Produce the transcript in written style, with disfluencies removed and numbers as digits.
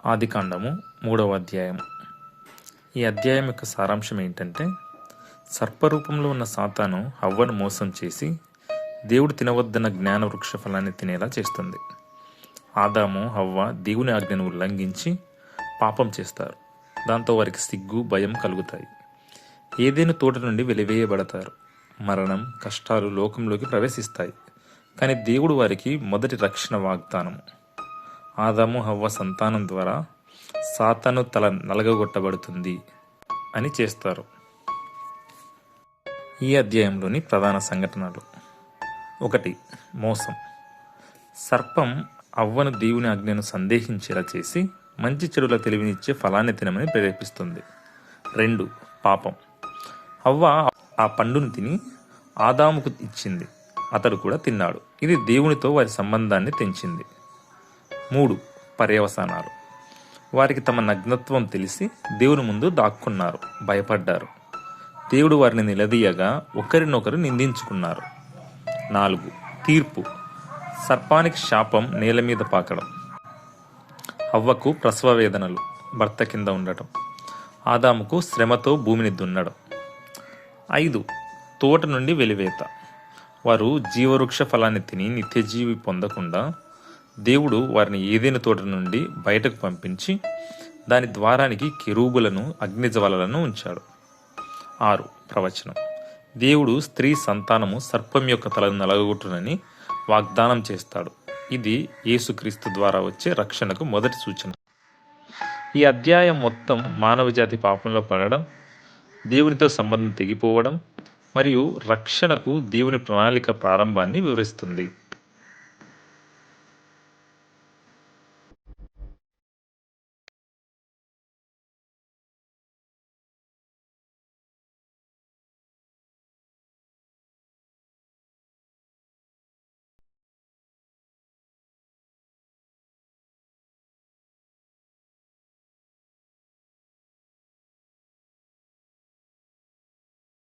ఆదికాండము 3వ అధ్యాయం. ఈ అధ్యాయం యొక్క సారాంశం ఏంటంటే, సర్పరూపంలో ఉన్న సాతాను హవ్వను మోసం చేసి దేవుడు తినవద్దన్న జ్ఞాన వృక్ష ఫలాన్ని తినేలా చేస్తుంది. ఆదాము హవ్వ దేవుని ఆజ్ఞను ఉల్లంఘించి పాపం చేస్తారు. దాంతో వారికి సిగ్గు, భయం కలుగుతాయి. ఏదైనా తోట నుండి వెలివేయబడతారు. మరణం, కష్టాలు లోకంలోకి ప్రవేశిస్తాయి. కానీ దేవుడు వారికి మొదటి రక్షణ వాగ్దానము. ఆదాము హవ్వ సంతానం ద్వారా సాతాను తల నలగగొట్టబడుతుంది అని చేస్తారు. ఈ అధ్యాయంలోని ప్రధాన సంఘటనలు: 1. మోసం. సర్పం అవ్వను దేవుని ఆజ్ఞను సందేహించేలా చేసి మంచి చెడుల తెలివినిచ్చే ఫలాన్ని తినమని ప్రేరేపిస్తుంది. 2. పాపం. అవ్వ ఆ పండును తిని ఆదాముకు ఇచ్చింది. అతడు కూడా తిన్నాడు. ఇది దేవునితో వారి సంబంధాన్ని తెంచింది. 3. పర్యవసానాలు. వారికి తమ నగ్నత్వం తెలిసి దేవుని ముందు దాక్కున్నారు, భయపడ్డారు. దేవుడు వారిని నిలదీయగా ఒకరినొకరు నిందించుకున్నారు. 4. తీర్పు. సర్పానికి శాపం నేల మీద పాకడం. అవ్వకు ప్రసవ వేదనలు, భర్త కింద ఉండటం. ఆదాముకు శ్రమతో భూమిని దున్నడం. 5. తోట నుండి వెలివేత. వారు జీవవృక్ష ఫలాన్ని తిని నిత్యజీవి పొందకుండా దేవుడు వారిని ఏదైనా తోట నుండి బయటకు పంపించి దాని ద్వారానికి కెరూబులను, అగ్నిజ్వాలలను ఉంచాడు. 6. ప్రవచనం. దేవుడు స్త్రీ సంతానము సర్పం యొక్క తలను నలగొట్టునని వాగ్దానం చేస్తాడు. ఇది యేసుక్రీస్తు ద్వారా వచ్చే రక్షణకు మొదటి సూచన. ఈ అధ్యాయం మొత్తం మానవజాతి పాపంలో పడడం, దేవునితో సంబంధం తెగిపోవడం మరియు రక్షణకు దేవుని ప్రణాళిక ప్రారంభాన్ని వివరిస్తుంది.